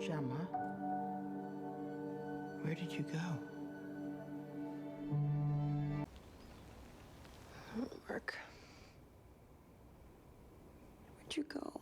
Gemma, where did you go? Mark, where'd you go?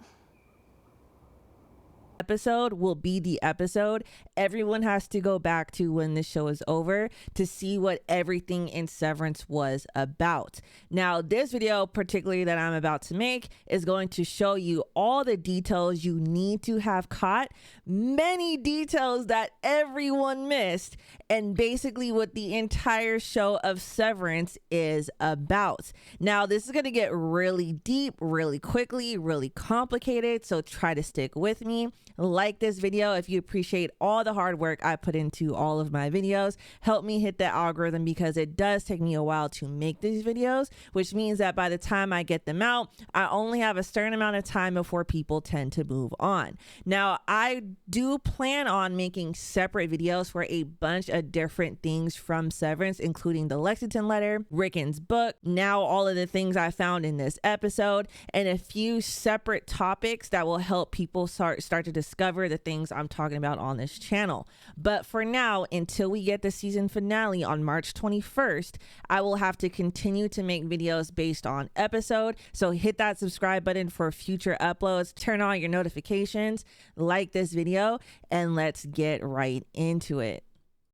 Episode will be the episode everyone has to go back to when the show is over to see what everything in Severance was about. Now, this video particularly that I'm about to make is going to show you all the details you need to have caught, many details that everyone missed, and basically what the entire show of Severance is about. Now, this is going to get really deep, really quickly, really complicated, so try to stick with me. Like this video if you appreciate all the hard work I put into all of my videos. Help me hit the algorithm because it does take me a while to make these videos, which means that by the time I get them out, I only have a certain amount of time before people tend to move on. Now, I do plan on making separate videos for a bunch of different things from Severance, including the Lexington letter, Ricken's book, now all of the things I found in this episode, and a few separate topics that will help people start to discover the things I'm talking about on this channel. But for now, until we get the season finale on March 21st, I will have to continue to make videos based on episode. So hit that subscribe button for future uploads, turn on your notifications, like this video, and let's get right into it.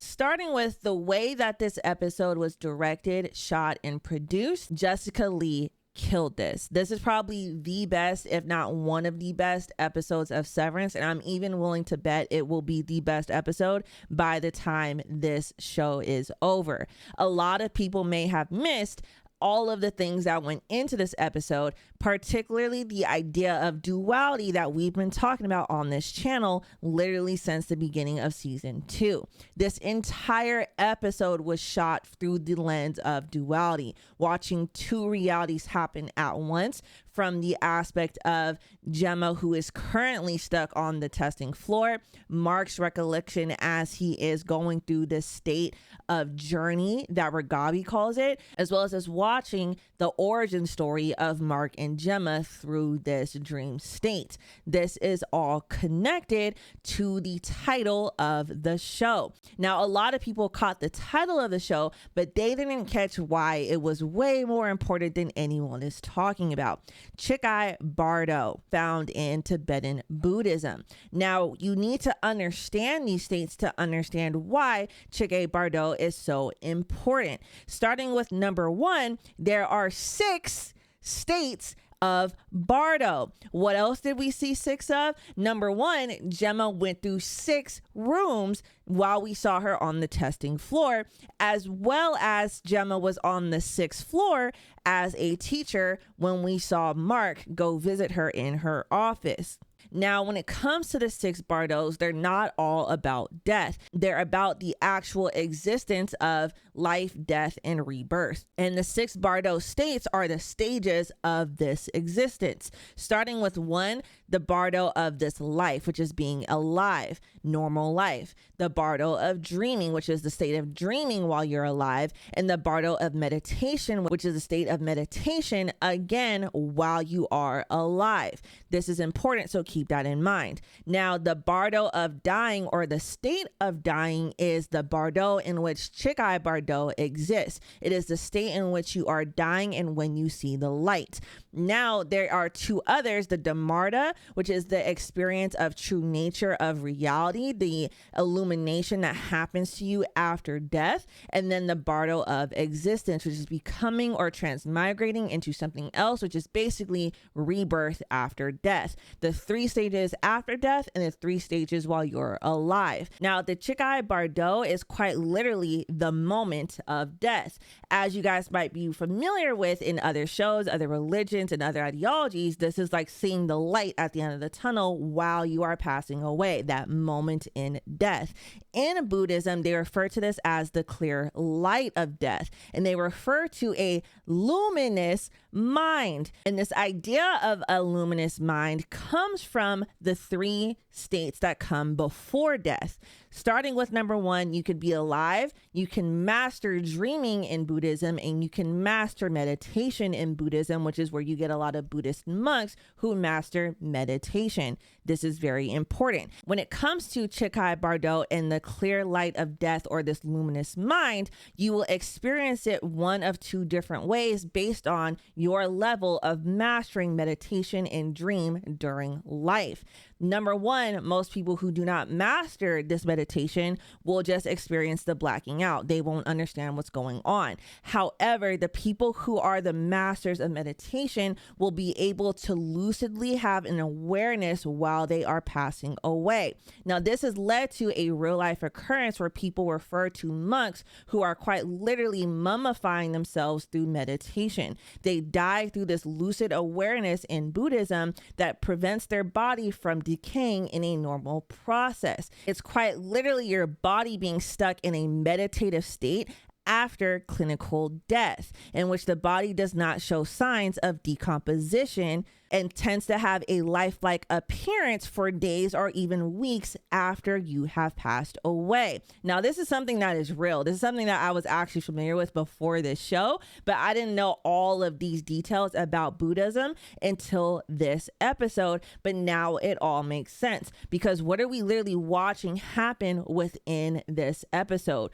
Starting with the way that this episode was directed, shot, and produced, Jessica Lee killed this. This is probably the best, if not one of the best episodes of Severance, and I'm even willing to bet it will be the best episode by the time this show is over. A lot of people may have missed all of the things that went into this episode, particularly the idea of duality that we've been talking about on this channel literally since the beginning of season 2. This entire episode was shot through the lens of duality, watching two realities happen at once, from the aspect of Gemma, who is currently stuck on the testing floor, Mark's recollection as he is going through this state of journey that Ragabi calls it, as well as us watching the origin story of Mark and Gemma through this dream state. This is all connected to the title of the show. Now, a lot of people caught the title of the show, but they didn't catch why it was way more important than anyone is talking about. Chikhai Bardo, found in Tibetan Buddhism. Now, you need to understand these states to understand why Chikhai Bardo is so important. Starting with number 1, there are 6 states of Bardo. What else did we see 6 of? Number 1, Gemma went through 6 rooms while we saw her on the testing floor, as well as Gemma was on the 6th floor as a teacher when we saw Mark go visit her in her office. Now, when it comes to the 6 Bardos, they're not all about death. They're about the actual existence of life, death, and rebirth. And the 6 Bardo states are the stages of this existence. Starting with 1, the Bardo of this life, which is being alive, normal life. The Bardo of dreaming, which is the state of dreaming while you're alive. And the Bardo of meditation, which is the state of meditation, again, while you are alive. This is important, so keep that in mind. Now, the Bardo of dying, or the state of dying, is the Bardo in which Chikhai Bardo exists. It is the state in which you are dying and when you see the light. Now, there are 2 others, the Dhamarda, which is the experience of true nature of reality, the illumination that happens to you after death, and then the Bardo of existence, which is becoming or transmigrating into something else, which is basically rebirth after death. The 3 stages after death and the 3 stages while you're alive. Now, the Chikhai Bardo is quite literally the moment of death. As you guys might be familiar with in other shows, other religions, and other ideologies, this is like seeing the light at the end of the tunnel while you are passing away, that moment in death. In Buddhism, they refer to this as the clear light of death, and they refer to a luminous mind. And this idea of a luminous mind comes from from the 3 states that come before death. Starting with number 1, you could be alive, you can master dreaming in Buddhism, and you can master meditation in Buddhism, which is where you get a lot of Buddhist monks who master meditation. This is very important. When it comes to Chikhai Bardo and the clear light of death, or this luminous mind, you will experience it one of 2 different ways based on your level of mastering meditation and dream during life. Number 1, most people who do not master this meditation will just experience the blacking out. They won't understand what's going on. However, the people who are the masters of meditation will be able to lucidly have an awareness while they are passing away. Now, this has led to a real life occurrence where people refer to monks who are quite literally mummifying themselves through meditation. They die through this lucid awareness in Buddhism that prevents their body from decaying in a normal process. It's quite literally your body being stuck in a meditative state after clinical death, in which the body does not show signs of decomposition and tends to have a lifelike appearance for days or even weeks after you have passed away. Now, this is something that is real. This is something that I was actually familiar with before this show, but I didn't know all of these details about Buddhism until this episode. But now it all makes sense, because what are we literally watching happen within this episode?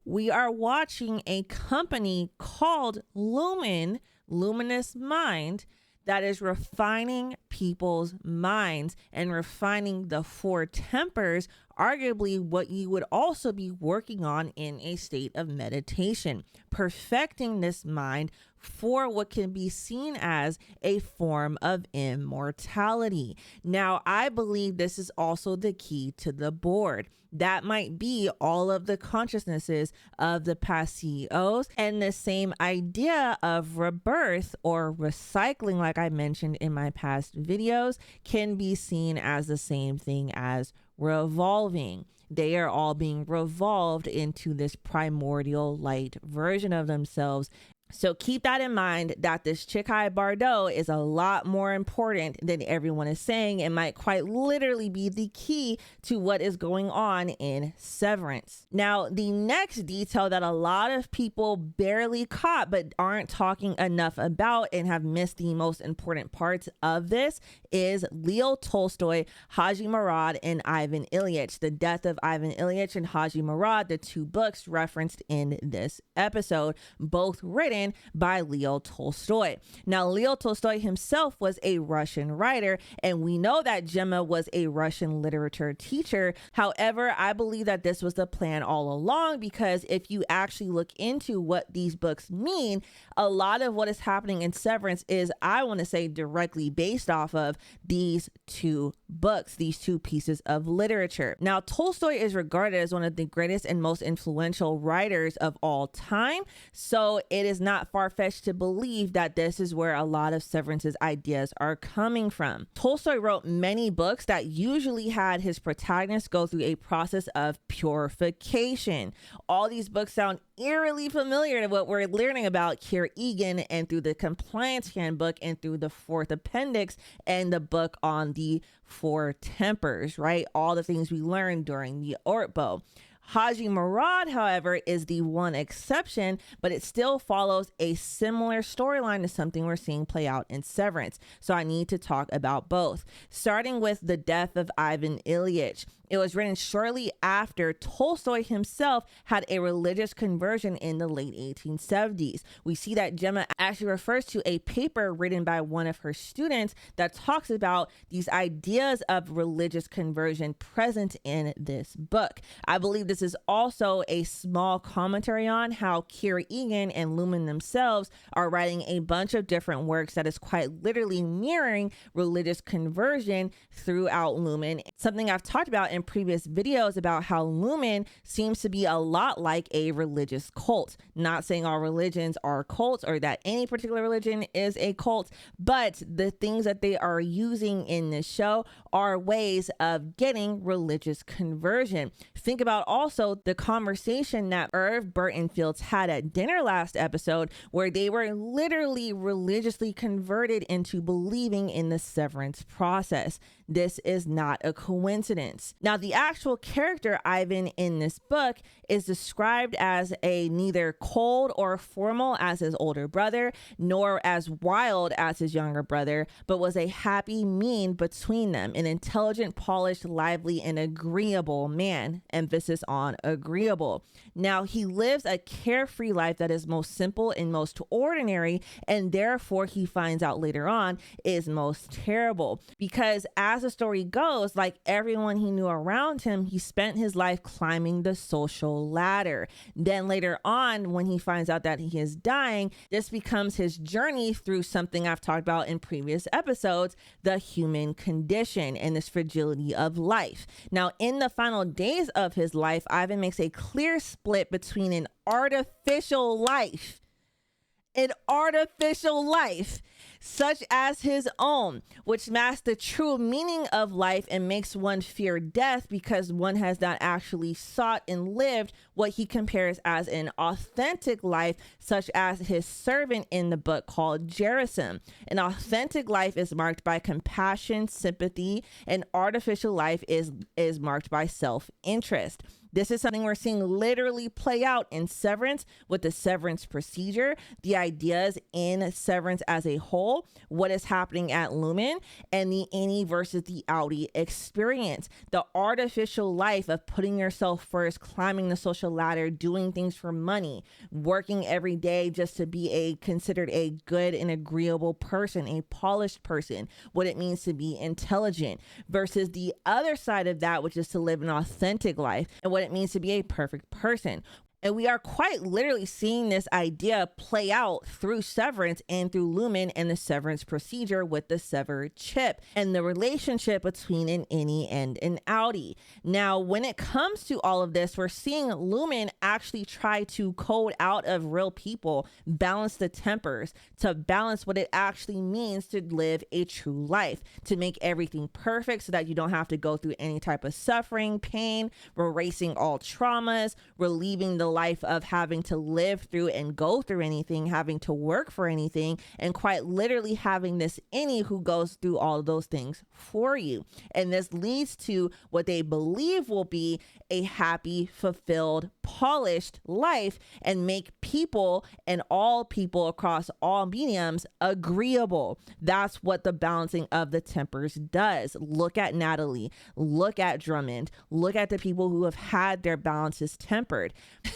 We are watching a company called Lumon, Luminous Mind, that is refining people's minds and refining the 4 tempers, arguably what you would also be working on in a state of meditation, perfecting this mind for what can be seen as a form of immortality. Now, I believe this is also the key to the board. That might be all of the consciousnesses of the past CEOs, and the same idea of rebirth or recycling, like I mentioned in my past videos, can be seen as the same thing as revolving. They are all being revolved into this primordial light version of themselves. So keep that in mind, that this Chikhai Bardo is a lot more important than everyone is saying. It might quite literally be the key to what is going on in Severance. Now, the next detail that a lot of people barely caught but aren't talking enough about and have missed the most important parts of this is Leo Tolstoy, Hadji Murad, and Ivan Ilyich. The Death of Ivan Ilyich and Hadji Murad, the 2 books referenced in this episode, both written by Leo Tolstoy. Now, Leo Tolstoy himself was a Russian writer, and we know that Gemma was a Russian literature teacher. However, I believe that this was the plan all along, because if you actually look into what these books mean, a lot of what is happening in Severance is, I want to say, directly based off of these 2 books, these 2 pieces of literature. Now, Tolstoy is regarded as one of the greatest and most influential writers of all time, so it is not far-fetched to believe that this is where a lot of Severance's ideas are coming from. Tolstoy wrote many books that usually had his protagonist go through a process of purification. All these books sound eerily familiar to what we're learning about Kier Eagan, and through the Compliance Handbook, and through the 4th Appendix, and the book on the 4 tempers, right? All the things we learned during the Ortbo. Hadji Murad, however, is the one exception, but it still follows a similar storyline to something we're seeing play out in Severance. So I need to talk about both. Starting with the death of Ivan Ilyich. It was written shortly after Tolstoy himself had a religious conversion in the late 1870s. We see that Gemma actually refers to a paper written by one of her students that talks about these ideas of religious conversion present in this book. I believe this is also a small commentary on how Kier Eagan and Lumon themselves are writing a bunch of different works that is quite literally mirroring religious conversion throughout Lumon. Something I've talked about in previous videos about how Lumon seems to be a lot like a religious cult. Not saying all religions are cults or that any particular religion is a cult, but the things that they are using in this show are ways of getting religious conversion. Think about all also the conversation that Irv, Bert, and Fields had at dinner last episode, where they were literally religiously converted into believing in the severance process. This is not a coincidence. Now, the actual character Ivan in this book is described as a neither cold or formal as his older brother, nor as wild as his younger brother, but was a happy mean between them, an intelligent, polished, lively, and agreeable man. Emphasis on agreeable. Now, he lives a carefree life that is most simple and most ordinary, and therefore he finds out later on is most terrible, because as the story goes, like everyone he knew around him, he spent his life climbing the social ladder. Then later on, when he finds out that he is dying, this becomes his journey through something I've talked about in previous episodes, the human condition and this fragility of life. Now, in the final days of his life, Ivan makes a clear split between an artificial life such as his own, which masks the true meaning of life and makes one fear death because one has not actually sought and lived what he compares as an authentic life, such as his servant in the book called Jerasim. An authentic life is marked by compassion, sympathy, and artificial life is marked by self-interest. This is something we're seeing literally play out in Severance with the Severance procedure, the ideas in Severance as a whole, what is happening at Lumon, and the innie versus the outie experience. The artificial life of putting yourself first, climbing the social ladder, doing things for money, working every day just to be considered a good and agreeable person, a polished person, what it means to be intelligent, versus the other side of that, which is to live an authentic life and what it means to be a perfect person. And we are quite literally seeing this idea play out through Severance and through Lumon and the Severance procedure with the severed chip and the relationship between an innie and an outie. Now, when it comes to all of this, we're seeing Lumon actually try to code out of real people, balance the tempers, to balance what it actually means to live a true life, to make everything perfect so that you don't have to go through any type of suffering, pain, erasing all traumas, relieving the life of having to live through and go through anything, having to work for anything, and quite literally having this innie who goes through all of those things for you. And this leads to what they believe will be a happy, fulfilled, polished life and make people and all people across all mediums agreeable. That's what the balancing of the tempers does. Look at Natalie, look at Drummond, look at the people who have had their balances tempered.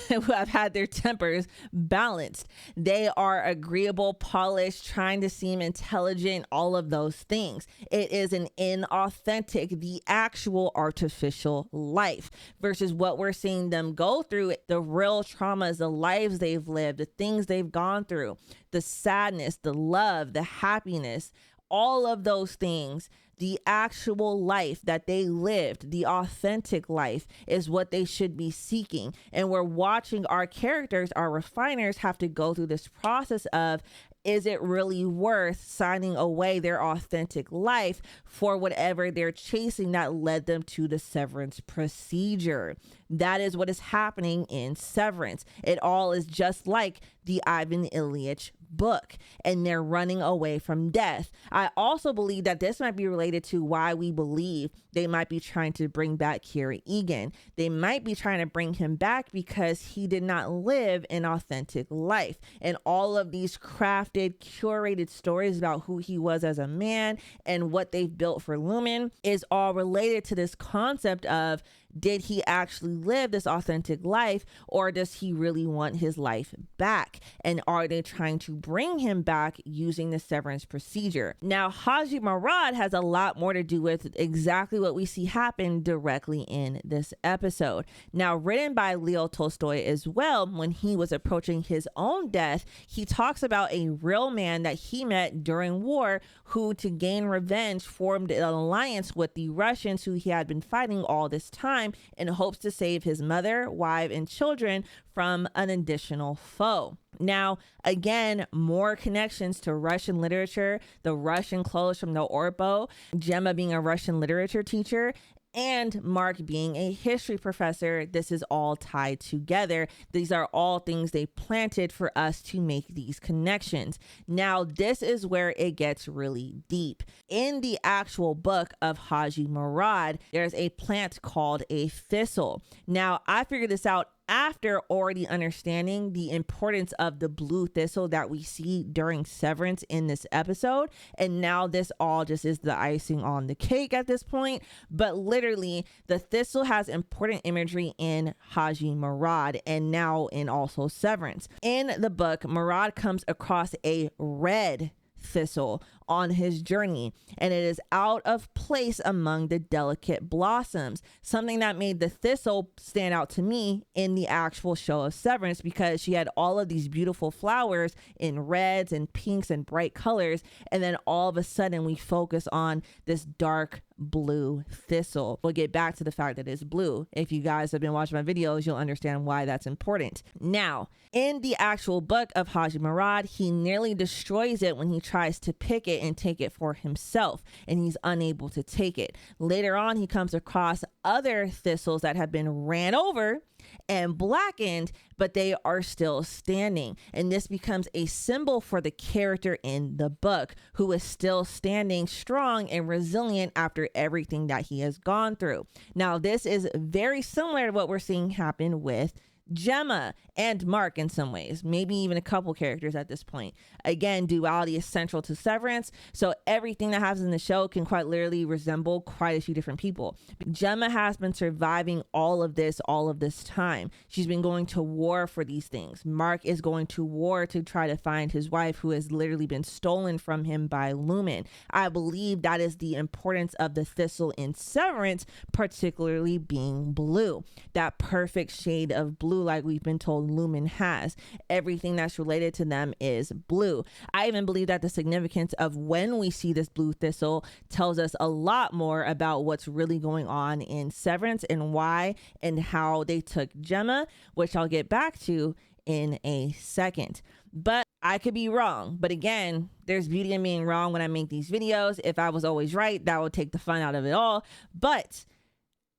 Who have had their tempers balanced. They are agreeable, polished, trying to seem intelligent, all of those things. It is an inauthentic, the actual artificial life versus what we're seeing them go through, the real traumas, the lives they've lived, the things they've gone through, the sadness, the love, the happiness, all of those things. The actual life that they lived, the authentic life, is what they should be seeking. And we're watching our characters, our refiners, have to go through this process of, is it really worth signing away their authentic life for whatever they're chasing that led them to the Severance procedure? That is what is happening in Severance. It all is just like the Ivan Ilyich book, and they're running away from death. I also believe that this might be related to why we believe they might be trying to bring back Kier Eagan. They might be trying to bring him back because he did not live an authentic life. And all of these crafted, curated stories about who he was as a man and what they've built for Lumon is all related to this concept of, did he actually live this authentic life, or does he really want his life back? And are they trying to bring him back using the Severance procedure? Now, Hadji Murad has a lot more to do with exactly what we see happen directly in this episode. Now, written by Leo Tolstoy as well, when he was approaching his own death, he talks about a real man that he met during war who, to gain revenge, formed an alliance with the Russians who he had been fighting all this time in hopes to save his mother, wife, and children from an additional foe. Now, again, more connections to Russian literature, the Russian clothes from the Orpo, Gemma being a Russian literature teacher, and Mark being a history professor, this is all tied together. These are all things they planted for us to make these connections. Now, this is where it gets really deep. In the actual book of Hadji Murad, there's a plant called a thistle. Now, I figured this out after already understanding the importance of the blue thistle that we see during Severance in this episode. And now this all just is the icing on the cake at this point. But literally, the thistle has important imagery in Hadji Murad and now in also Severance. In the book, Murad comes across a red thistle on his journey, and it is out of place among the delicate blossoms, something that made the thistle stand out to me in the actual show of Severance, because she had all of these beautiful flowers in reds and pinks and bright colors, and then all of a sudden we focus on this dark blue thistle. We'll get back to the fact that it's blue. If you guys have been watching my videos, you'll understand why that's important. Now, in the actual book of Hadji Murad, he nearly destroys it when he tries to pick it and take it for himself, and he's unable to take it. Later on, he comes across other thistles that have been ran over and blackened, but they are still standing. And this becomes a symbol for the character in the book, who is still standing strong and resilient after everything that he has gone through. Now, this is very similar to what we're seeing happen with Gemma and Mark in some ways, maybe even a couple characters at this point. Again, duality is central to Severance, so everything that happens in the show can quite literally resemble quite a few different people. Gemma has been surviving all of this time. She's been going to war for these things. Mark is going to war to try to find his wife, who has literally been stolen from him by Lumon. I believe that is the importance of the thistle in Severance, particularly being blue, that perfect shade of blue like we've been told Lumon has. Everything that's related to them is blue. I even believe that the significance of when we see this blue thistle tells us a lot more about what's really going on in Severance and why and how they took Gemma, which I'll get back to in a second. But I could be wrong. But again, there's beauty in being wrong when I make these videos. If I was always right, that would take the fun out of it all. But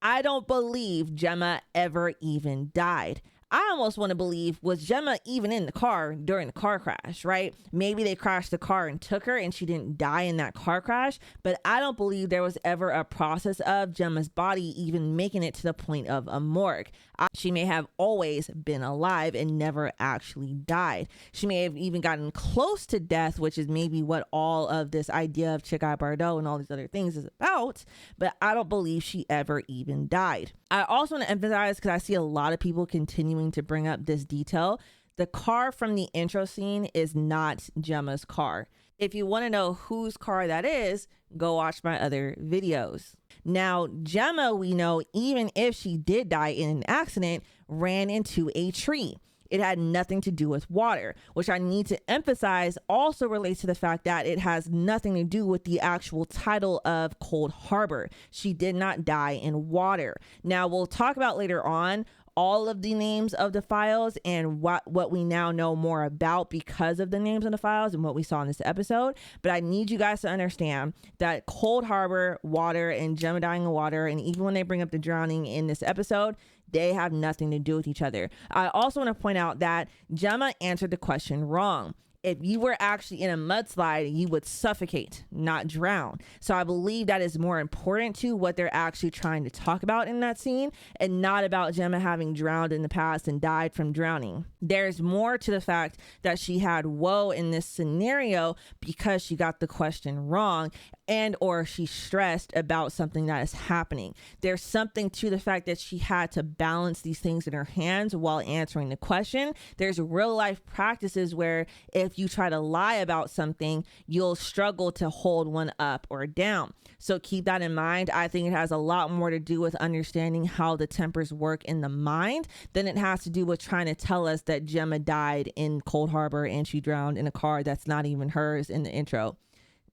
I don't believe Gemma ever even died. I almost want to believe, was Gemma even in the car during the car crash, right? Maybe they crashed the car and took her and she didn't die in that car crash, but I don't believe there was ever a process of Gemma's body even making it to the point of a morgue. She may have always been alive and never actually died. She may have even gotten close to death, which is maybe what all of this idea of Chikhai, Bardo and all these other things is about, but I don't believe she ever even died. I also want to emphasize, because I see a lot of people continuing to bring up this detail, the car from the intro scene is not Gemma's car. If you want to know whose car that is, go watch my other videos. Now, Gemma, we know, even if she did die in an accident, ran into a tree. It had nothing to do with water, which I need to emphasize also relates to the fact that it has nothing to do with the actual title of Cold Harbor. She did not die in water. Now, we'll talk about later on all of the names of the files and what we now know more about because of the names of the files and what we saw in this episode. But I need you guys to understand that Cold Harbor, water, and Gemma dying in water, and even when they bring up the drowning in this episode, they have nothing to do with each other. I also want to point out that Gemma answered the question wrong. If you were actually in a mudslide, you would suffocate, not drown. So I believe that is more important to what they're actually trying to talk about in that scene, and not about Gemma having drowned in the past and died from drowning. There's more to the fact that she had woe in this scenario because she got the question wrong, and or she's stressed about something that is happening. There's something to the fact that she had to balance these things in her hands while answering the question. There's real life practices where if you try to lie about something, you'll struggle to hold one up or down. So keep that in mind. I think it has a lot more to do with understanding how the tempers work in the mind than it has to do with trying to tell us that Gemma died in Cold Harbor and she drowned in a car that's not even hers in the intro.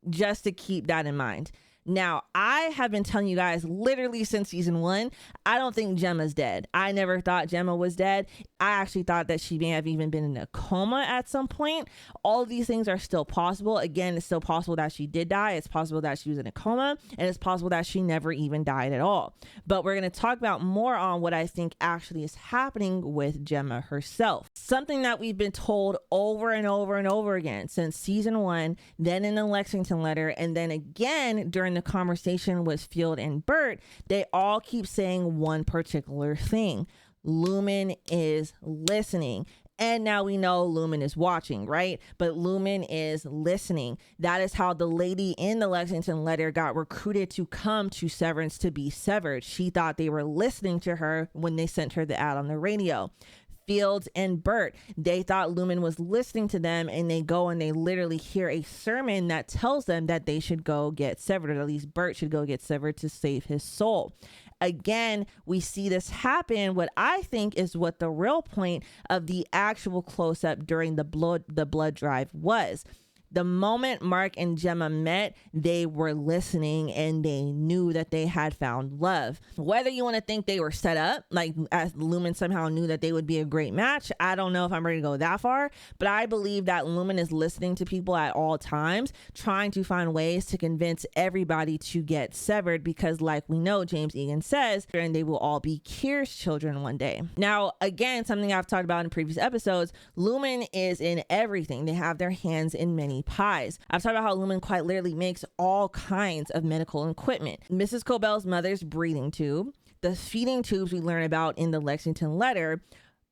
Just to keep that in mind. Now, I have been telling you guys literally since season 1, I don't think Gemma's dead. I never thought Gemma was dead. I actually thought that she may have even been in a coma at some point. All of these things are still possible. Again, it's still possible that she did die. It's possible that she was in a coma, and it's possible that she never even died at all. But we're going to talk about more on what I think actually is happening with Gemma herself. Something that we've been told over and over and over again since season 1, then in the Lexington letter, and then again during the conversation with Field and Bert, they all keep saying one particular thing. Lumon is listening. And now we know Lumon is watching, right? But Lumon is listening. That is how the lady in the Lexington letter got recruited to come to Severance to be severed. She thought they were listening to her when they sent her the ad on the radio. Fields and Bert, they thought Lumon was listening to them, and they go and they literally hear a sermon that tells them that they should go get severed, or at least Bert should go get severed to save his soul. Again, we see this happen. What I think is what the real point of the actual close-up during the blood drive was. The moment Mark and Gemma met, they were listening and they knew that they had found love. Whether you want to think they were set up, like as Lumon somehow knew that they would be a great match, I don't know if I'm ready to go that far, but I believe that Lumon is listening to people at all times, trying to find ways to convince everybody to get severed, because like we know, James Eagan says, and they will all be Kier's children one day. Now, again, something I've talked about in previous episodes, Lumon is in everything. They have their hands in many pies. I've talked about how Lumon quite literally makes all kinds of medical equipment. Mrs. Cobel's mother's breathing tube, the feeding tubes we learn about in the Lexington letter,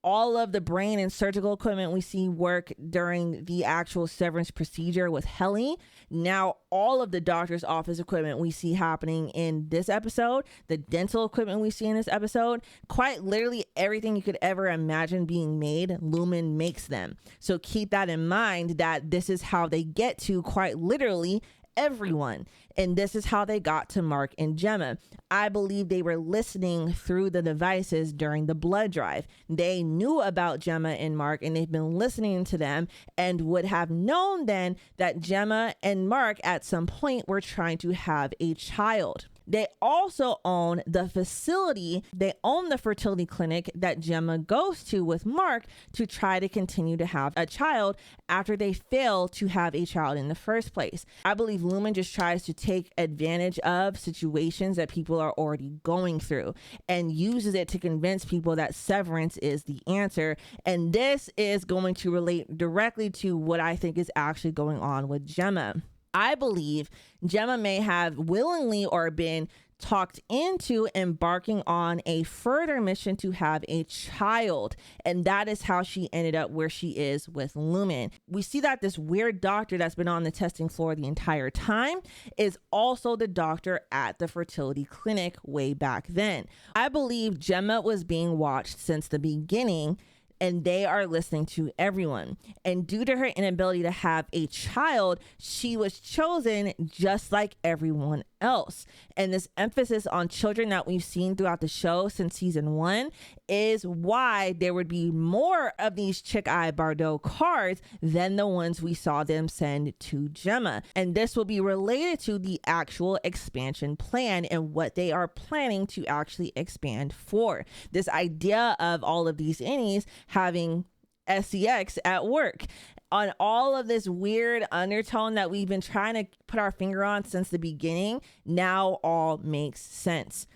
all of the brain and surgical equipment we see work during the actual severance procedure with Helly. Now, all of the doctor's office equipment we see happening in this episode, the dental equipment we see in this episode, quite literally everything you could ever imagine being made, Lumon makes them. So keep that in mind, that this is how they get to quite literally everyone. And this is how they got to Mark and Gemma. I believe they were listening through the devices during the blood drive. They knew about Gemma and Mark, and they've been listening to them, and would have known then that Gemma and Mark at some point were trying to have a child. They also own the facility. They own the fertility clinic that Gemma goes to with Mark to try to continue to have a child after they fail to have a child in the first place. I believe Lumon just tries to take advantage of situations that people are already going through and uses it to convince people that severance is the answer. And this is going to relate directly to what I think is actually going on with Gemma. I believe Gemma may have willingly or been talked into embarking on a further mission to have a child, and that is how she ended up where she is with Lumon. We see that this weird doctor that's been on the testing floor the entire time is also the doctor at the fertility clinic way back then. I believe Gemma was being watched since the beginning, and they are listening to everyone. And due to her inability to have a child, she was chosen just like everyone else. And this emphasis on children that we've seen throughout the show since season 1 is why there would be more of these Chikhai Bardo cards than the ones we saw them send to Gemma. And this will be related to the actual expansion plan and what they are planning to actually expand for. This idea of all of these innies having SEX at work, on all of this weird undertone that we've been trying to put our finger on since the beginning, now all makes sense.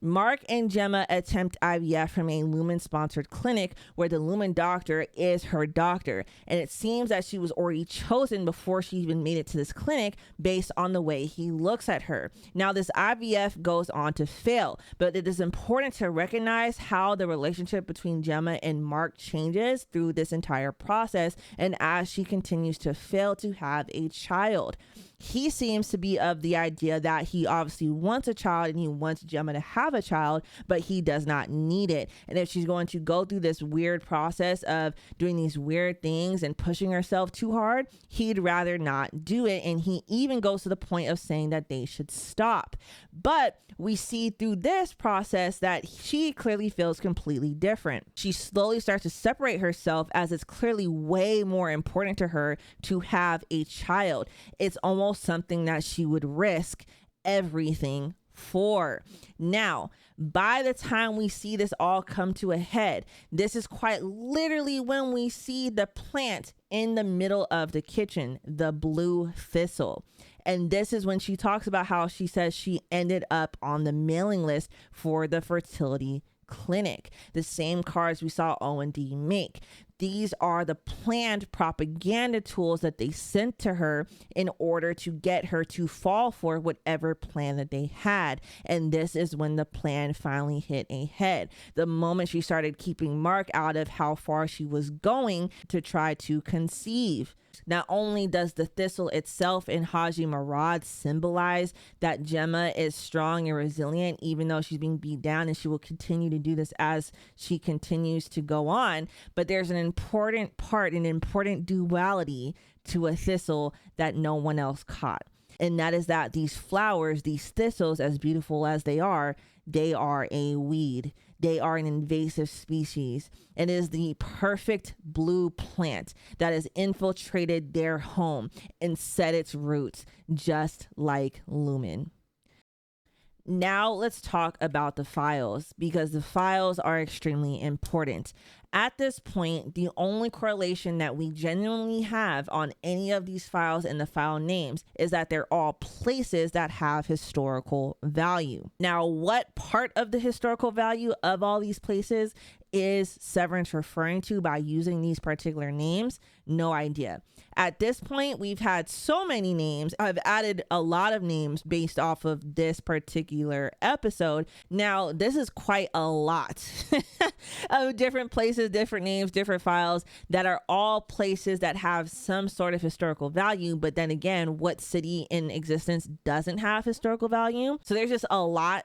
Mark and Gemma attempt IVF from a Lumon-sponsored clinic where the Lumon doctor is her doctor. And it seems that she was already chosen before she even made it to this clinic based on the way he looks at her. Now, this IVF goes on to fail, but it is important to recognize how the relationship between Gemma and Mark changes through this entire process and as she continues to fail to have a child. He seems to be of the idea that he obviously wants a child and he wants Gemma to have a child, but he does not need it. And if she's going to go through this weird process of doing these weird things and pushing herself too hard, he'd rather not do it. And he even goes to the point of saying that they should stop. But we see through this process that she clearly feels completely different. She slowly starts to separate herself as it's clearly way more important to her to have a child. It's almost something that she would risk everything for. Now, by the time we see this all come to a head, this is quite literally when we see the plant in the middle of the kitchen, the blue thistle. And this is when she talks about how she says she ended up on the mailing list for the fertility clinic, the same cards we saw O&D make. These are the planned propaganda tools that they sent to her in order to get her to fall for whatever plan that they had. And this is when the plan finally hit a head. The moment she started keeping mark out of how far she was going to try to conceive. Not only does the thistle itself in Hadji Murad symbolize that Gemma is strong and resilient, even though she's being beat down, and she will continue to do this as she continues to go on, but there's an important part, an important duality to a thistle that no one else caught. And that is that these flowers, these thistles, as beautiful as they are a weed. They are an invasive species. It is the perfect blue plant that has infiltrated their home and set its roots, just like Lumon. Now let's talk about the files, because the files are extremely important. At this point, the only correlation that we genuinely have on any of these files and the file names is that they're all places that have historical value. Now, what part of the historical value of all these places is Severance referring to by using these particular names? No idea. At this point, we've had so many names. I've added a lot of names based off of this particular episode. Now, this is quite a lot of different places, different names, different files that are all places that have some sort of historical value. But then again, what city in existence doesn't have historical value? So there's just a lot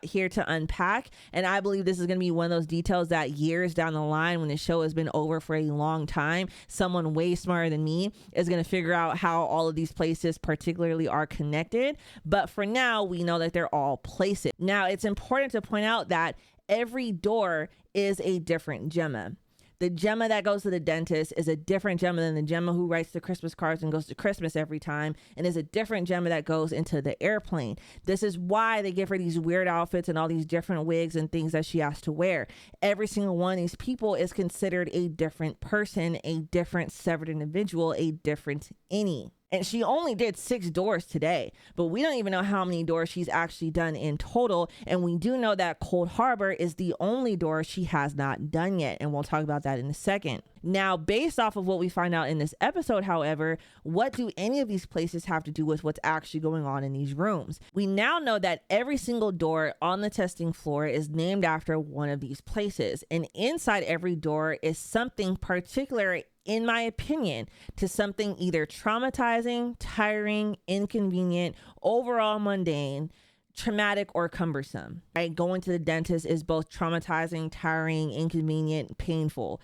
here to unpack, and I believe this is going to be one of those details that years down the line, when the show has been over for a long time, someone way smarter than me is going to figure out how all of these places particularly are connected. But for now, we know that they're all places. Now, it's important to point out that every door is a different Gemma. The Gemma that goes to the dentist is a different Gemma than the Gemma who writes the Christmas cards and goes to Christmas every time, and is a different Gemma that goes into the airplane. This is why they give her these weird outfits and all these different wigs and things that she has to wear. Every single one of these people is considered a different person, a different severed individual, a different any. And she only did 6 doors today, but we don't even know how many doors she's actually done in total. And we do know that Cold Harbor is the only door she has not done yet. And we'll talk about that in a second. Now, based off of what we find out in this episode, however, what do any of these places have to do with what's actually going on in these rooms? We now know that every single door on the testing floor is named after one of these places. And inside every door is something particular, in my opinion, to something either traumatizing, tiring, inconvenient, overall mundane, traumatic, or cumbersome. Right? Going to the dentist is both traumatizing, tiring, inconvenient, painful.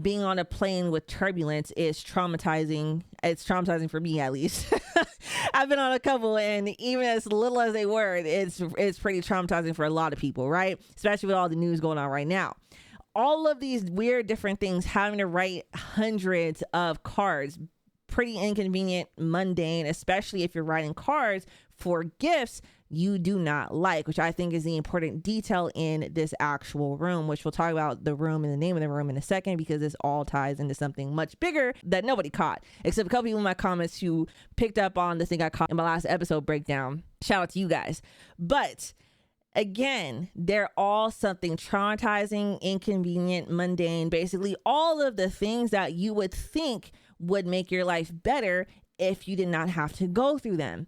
Being on a plane with turbulence is traumatizing. It's traumatizing for me, at least. I've been on a couple, and even as little as they were, it's pretty traumatizing for a lot of people, right? Especially with all the news going on right now. All of these weird different things, having to write hundreds of cards, pretty inconvenient, mundane, especially if you're writing cards for gifts you do not like, which I think is the important detail in this actual room, which we'll talk about the room and the name of the room in a second, because this all ties into something much bigger that nobody caught, except a couple people in my comments who picked up on the thing I caught in my last episode breakdown. Shout out to you guys. But again, they're all something traumatizing, inconvenient, mundane, basically all of the things that you would think would make your life better if you did not have to go through them.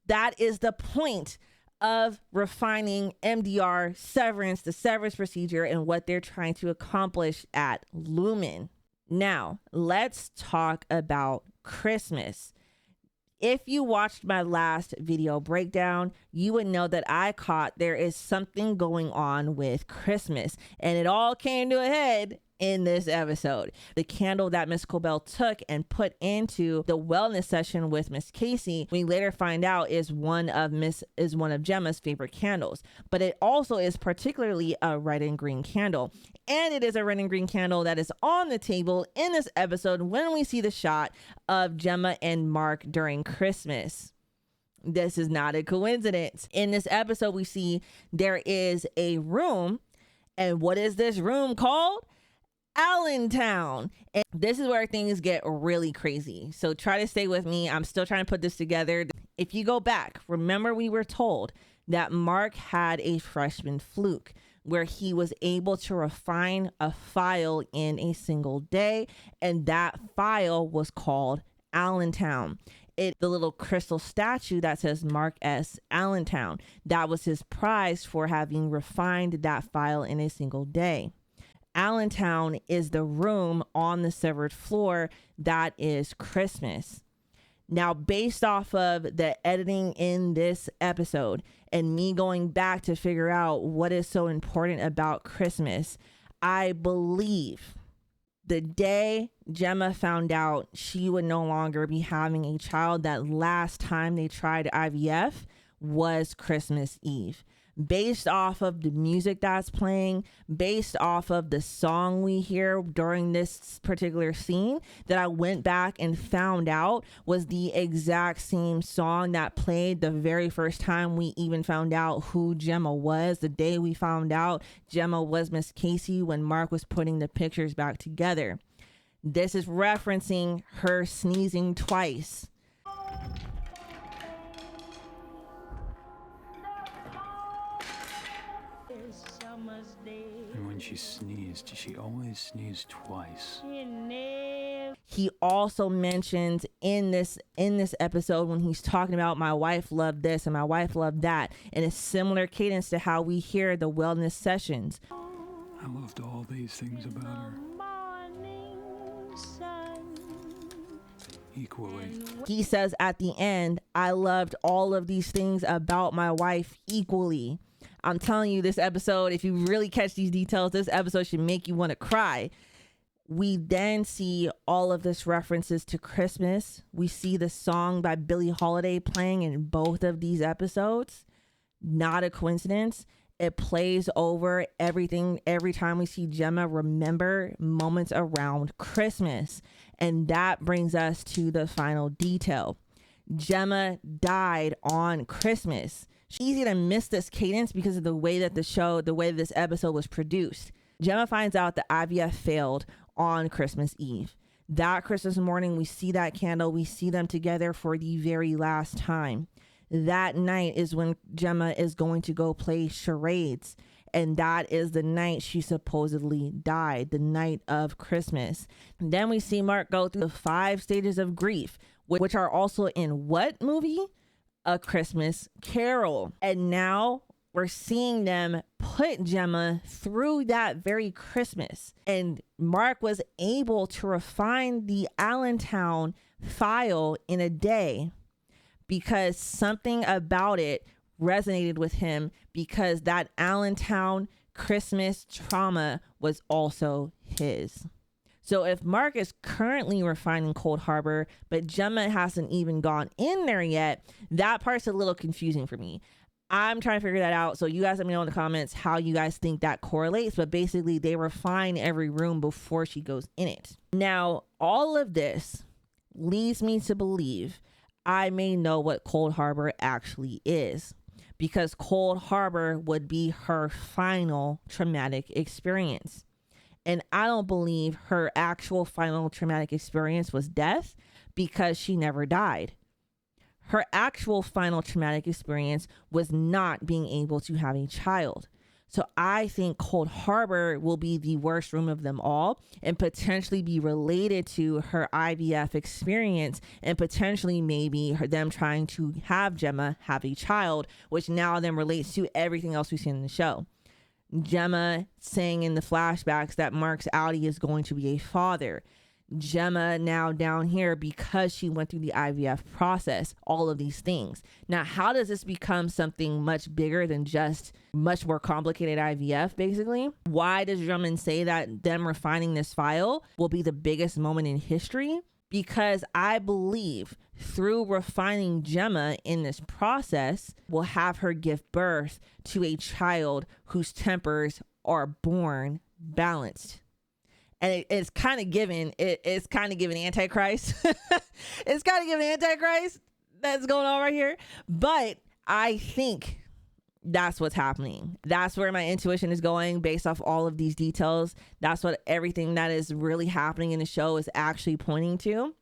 That is the point of refining MDR, Severance, the Severance procedure, and what they're trying to accomplish at Lumon. Now, let's talk about Christmas. If you watched my last video breakdown, you would know that I caught there is something going on with Christmas, and it all came to a head in this episode. The candle that Miss Cobel took and put into the wellness session with Miss Casey, we later find out is one of Gemma's favorite candles, but it also is particularly a red and green candle. And it is a red and green candle that is on the table in this episode when we see the shot of Gemma and Mark during Christmas. This is not a coincidence. In this episode, we see there is a room. And what is this room called? Allentown. And this is where things get really crazy. So try to stay with me. I'm still trying to put this together. If you go back, remember we were told that Mark had a freshman fluke where he was able to refine a file in a single day. And that file was called Allentown. The little crystal statue that says Mark S. Allentown. That was his prize for having refined that file in a single day. Allentown is the room on the severed floor that is Christmas. Now, based off of the editing in this episode and me going back to figure out what is so important about Christmas, I believe the day Gemma found out she would no longer be having a child, that last time they tried IVF was Christmas Eve. Based off of the music that's playing, based off of the song we hear during this particular scene, that I went back and found out was the exact same song that played the very first time we even found out who Gemma was. The day we found out Gemma was Miss Casey, when Mark was putting the pictures back together. This is referencing her sneezing twice. And when she sneezed, she always sneezed twice. He also mentions in this episode, when he's talking about my wife loved this and my wife loved that, in a similar cadence to how we hear the wellness sessions. I loved all these things about her equally. He says at the end, I loved all of these things about my wife equally. I'm telling you, this episode, if you really catch these details, this episode should make you want to cry. We then see all of this references to Christmas. We see the song by Billie Holiday playing in both of these episodes. Not a coincidence. It plays over everything every time we see Gemma remember moments around Christmas. And that brings us to the final detail. Gemma died on Christmas. It's easy to miss this cadence because of the way that this episode was produced. Gemma finds out that IVF failed on Christmas Eve. That Christmas morning, we see that candle. We see them together for the very last time. That night is when Gemma is going to go play charades. And that is the night she supposedly died, the night of Christmas. And then we see Mark go through the 5 stages of grief, which are also in what movie? A Christmas Carol. And now we're seeing them put Gemma through that very Christmas. And Mark was able to refine the Allentown file in a day because something about it resonated with him, because that Allentown Christmas trauma was also his. So if Mark is currently refining Cold Harbor, but Gemma hasn't even gone in there yet, that part's a little confusing for me. I'm trying to figure that out. So you guys let me know in the comments how you guys think that correlates. But basically, they refine every room before she goes in it. Now, all of this leads me to believe I may know what Cold Harbor actually is, because Cold Harbor would be her final traumatic experience. And I don't believe her actual final traumatic experience was death, because she never died. Her actual final traumatic experience was not being able to have a child. So I think Cold Harbor will be the worst room of them all, and potentially be related to her IVF experience, and potentially maybe them trying to have Gemma have a child, which now then relates to everything else we've seen in the show. Gemma saying in the flashbacks that Mark's Audi is going to be a father. Gemma now down here because she went through the IVF process, all of these things. Now, how does this become something much bigger than just much more complicated IVF, basically? Why does Drummond say that them refining this file will be the biggest moment in history? Because I believe through refining Gemma in this process, will have her give birth to a child whose tempers are born balanced. And it's kind of given Antichrist. It's kind of given Antichrist. that's going on right here. But I think that's what's happening. That's where my intuition is going based off all of these details. That's what everything that is really happening in the show is actually pointing to.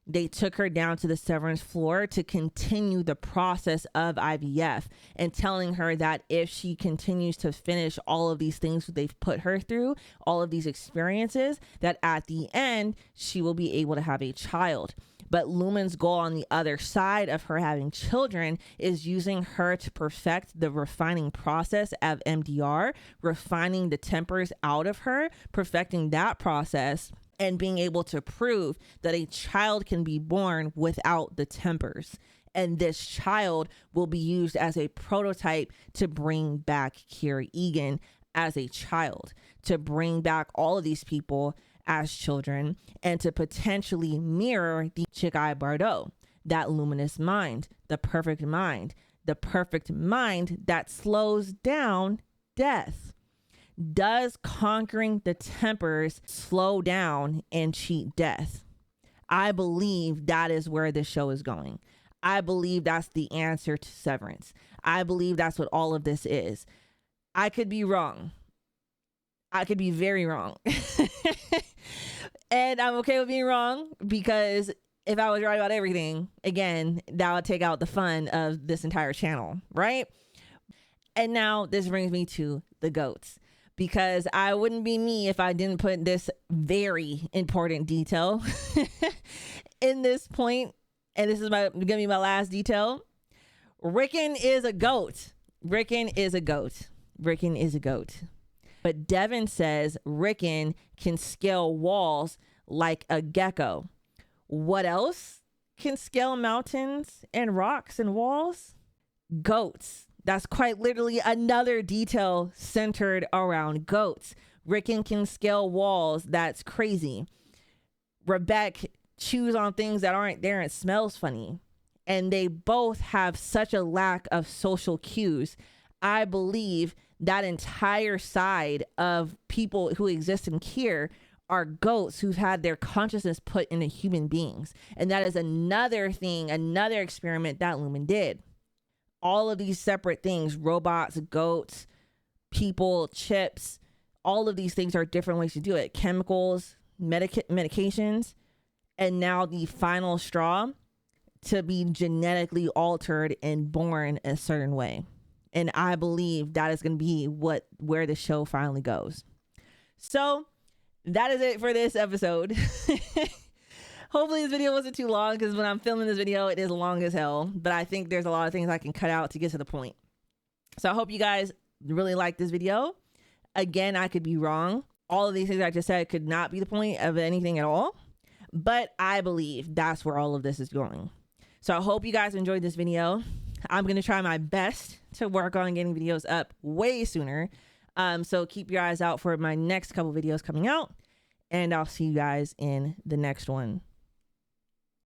They took her down to the severance floor to continue the process of IVF and telling her that if she continues to finish all of these things that they've put her through, all of these experiences, that at the end, she will be able to have a child. But Lumon's goal on the other side of her having children is using her to perfect the refining process of MDR, refining the tempers out of her, perfecting that process, and being able to prove that a child can be born without the tempers. And this child will be used as a prototype to bring back Kier Eagan as a child, to bring back all of these people as children, and to potentially mirror the Chikhai Bardo, that luminous mind, the perfect mind that slows down death. Does conquering the tempers slow down and cheat death? I believe that is where this show is going. I believe that's the answer to Severance. I believe that's what all of this is. I could be wrong. I could be very wrong. And I'm okay with being wrong, because if I was right about everything, again, that would take out the fun of this entire channel, right? And now this brings me to the GOATs, because I wouldn't be me if I didn't put this very important detail in this point. And this is gonna be my last detail. Ricken is a GOAT. Ricken is a GOAT. Ricken is a GOAT. But Devin says Ricken can scale walls like a gecko. What else can scale mountains and rocks and walls? Goats. That's quite literally another detail centered around goats. Ricken can scale walls. That's crazy. Rebecca chews on things that aren't there and smells funny. And they both have such a lack of social cues. I believe that entire side of people who exist in Kier are goats who've had their consciousness put into human beings. And that is another thing, another experiment that Lumon did. All of these separate things, robots, goats, people, chips, all of these things are different ways to do it. Chemicals, medications, and now the final straw to be genetically altered and born a certain way. And I believe that is going to be where the show finally goes. So that is it for this episode. Hopefully this video wasn't too long, because when I'm filming this video, it is long as hell. But I think there's a lot of things I can cut out to get to the point. So I hope you guys really like this video. Again, I could be wrong. All of these things I just said could not be the point of anything at all. But I believe that's where all of this is going. So I hope you guys enjoyed this video. I'm going to try my best to work on getting videos up way sooner. So keep your eyes out for my next couple videos coming out. And I'll see you guys in the next one.